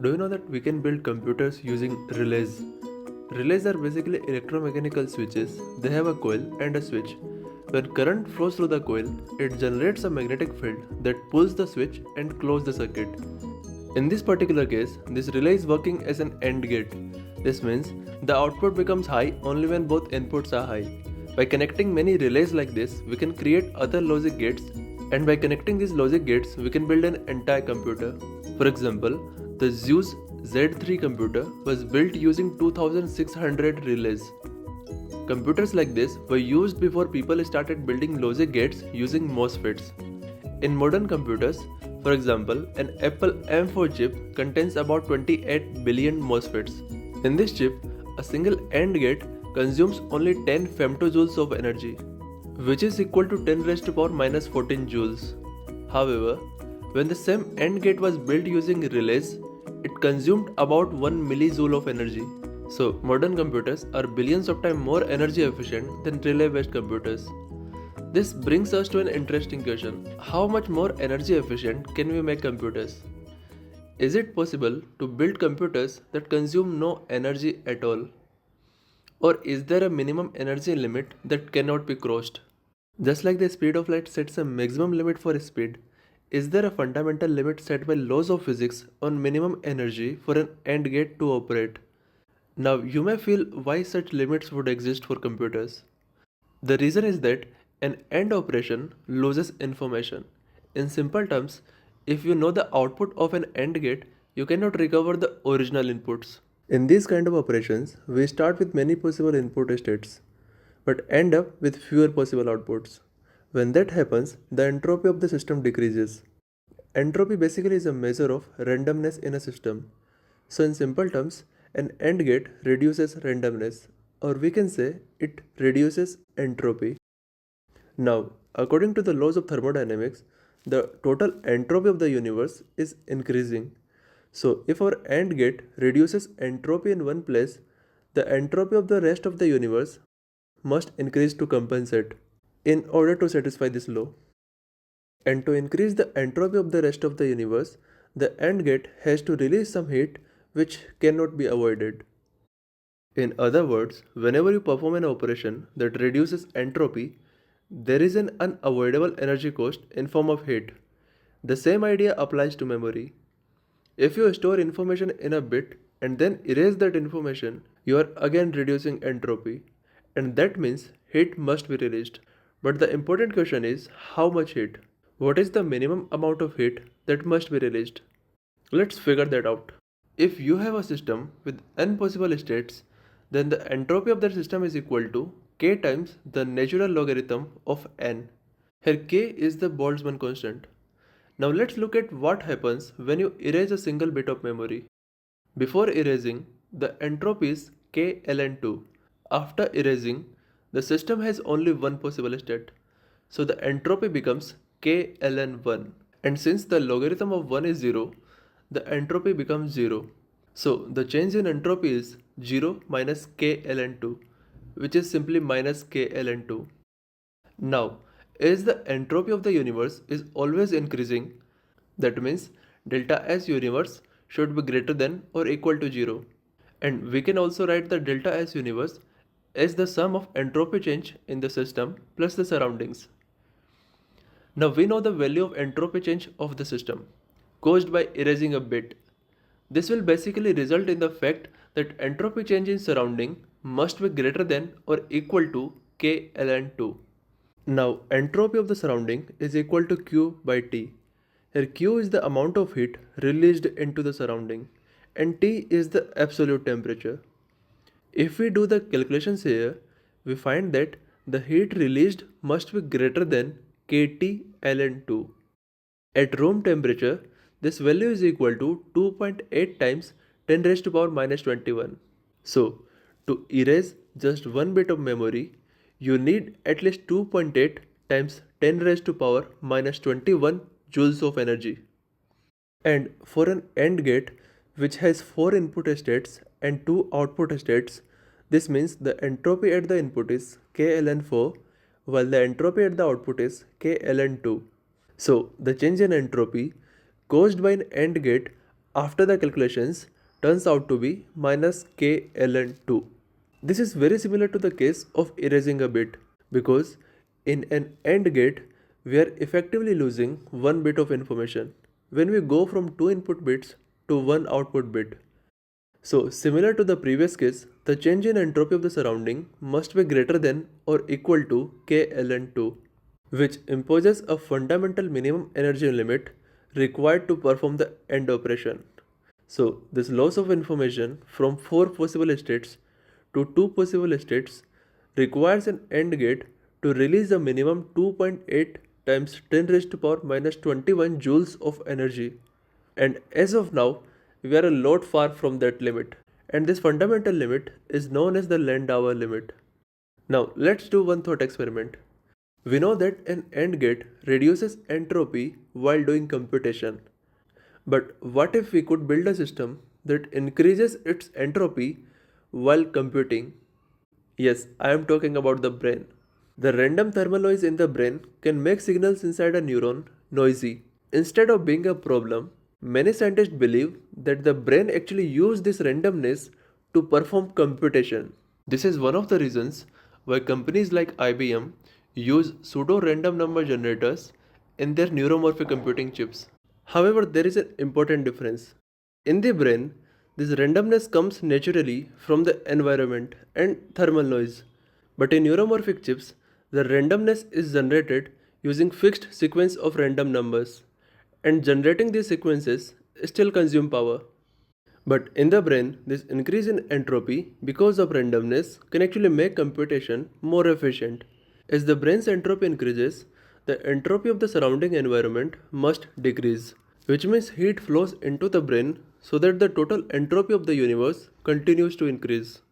Do you know that we can build computers using relays? Relays are basically electromechanical switches. They have a coil and a switch. When current flows through the coil, it generates a magnetic field that pulls the switch and closes the circuit. In this particular case, this relay is working as an AND gate. This means the output becomes high only when both inputs are high. By connecting many relays like this, we can create other logic gates, and by connecting these logic gates, we can build an entire computer. For example, the Zuse Z3 computer was built using 2600 relays. Computers like this were used before people started building logic gates using MOSFETs. In modern computers, for example, an Apple M4 chip contains about 28 billion MOSFETs. In this chip, a single AND gate consumes only 10 femtojoules of energy, which is equal to 10 raised to power minus 14 joules. However, when the same AND gate was built using relays, it consumed about 1 millijoule of energy. So, modern computers are billions of times more energy efficient than relay-based computers. This brings us to an interesting question. How much more energy efficient can we make computers? Is it possible to build computers that consume no energy at all? Or is there a minimum energy limit that cannot be crossed? Just like the speed of light sets a maximum limit for speed, is there a fundamental limit set by laws of physics on minimum energy for an AND gate to operate? Now you may feel why such limits would exist for computers. The reason is that an AND operation loses information. In simple terms, if you know the output of an AND gate, you cannot recover the original inputs. In these kind of operations, we start with many possible input states, but end up with fewer possible outputs. When that happens, the entropy of the system decreases. Entropy basically is a measure of randomness in a system. So in simple terms, an AND gate reduces randomness, or we can say it reduces entropy. Now, according to the laws of thermodynamics, the total entropy of the universe is increasing. So if our AND gate reduces entropy in one place, the entropy of the rest of the universe must increase to compensate in order to satisfy this law. And to increase the entropy of the rest of the universe, the AND gate has to release some heat which cannot be avoided. In other words, whenever you perform an operation that reduces entropy, there is an unavoidable energy cost in form of heat. The same idea applies to memory. If you store information in a bit and then erase that information, you are again reducing entropy, and that means heat must be released. But the important question is how much heat? What is the minimum amount of heat that must be released? Let's figure that out. If you have a system with n possible states, then the entropy of that system is equal to k times the natural logarithm of n. Here k is the Boltzmann constant. Now let's look at what happens when you erase a single bit of memory. Before erasing, the entropy is k ln 2. After erasing, the system has only one possible state. So the entropy becomes k ln 1. And since the logarithm of 1 is 0, the entropy becomes 0. So the change in entropy is 0 minus k ln 2, which is simply minus k ln 2. Now, as the entropy of the universe is always increasing, that means delta S universe should be greater than or equal to 0. And we can also write the delta S universe as the sum of entropy change in the system plus the surroundings. Now we know the value of entropy change of the system caused by erasing a bit. This will basically result in the fact that entropy change in surrounding must be greater than or equal to k ln 2. Now entropy of the surrounding is equal to Q by T. Here Q is the amount of heat released into the surrounding and T is the absolute temperature. If we do the calculations here, we find that the heat released must be greater than kT ln 2. At room temperature, this value is equal to 2.8 times 10 raised to power minus 21. So, to erase just one bit of memory, you need at least 2.8 times 10 raised to power minus 21 joules of energy. And for an AND gate which has 4 input states and 2 output states, this means the entropy at the input is k ln 4 while the entropy at the output is k ln 2. So the change in entropy caused by an AND gate after the calculations turns out to be minus k ln 2. This is very similar to the case of erasing a bit, because in an AND gate we are effectively losing one bit of information when we go from two input bits to one output bit. So similar to the previous case, the change in entropy of the surrounding must be greater than or equal to k ln 2, which imposes a fundamental minimum energy limit required to perform the AND operation. So this loss of information from 4 possible states to 2 possible states requires an AND gate to release a minimum 2.8 times 10 raised to power minus 21 joules of energy. And as of now, we are a lot far from that limit. And this fundamental limit is known as the Landauer limit. Now let's do one thought experiment. We know that an AND gate reduces entropy while doing computation. But what if we could build a system that increases its entropy while computing? Yes, I am talking about the brain. The random thermal noise in the brain can make signals inside a neuron noisy. Instead of being a problem, many scientists believe that the brain actually uses this randomness to perform computation. This is one of the reasons why companies like IBM use pseudo-random number generators in their neuromorphic computing chips. However, there is an important difference. In the brain, this randomness comes naturally from the environment and thermal noise. But in neuromorphic chips, the randomness is generated using fixed sequence of random numbers, and generating these sequences still consume power. But in the brain, this increase in entropy because of randomness can actually make computation more efficient. As the brain's entropy increases, the entropy of the surrounding environment must decrease, which means heat flows into the brain so that the total entropy of the universe continues to increase.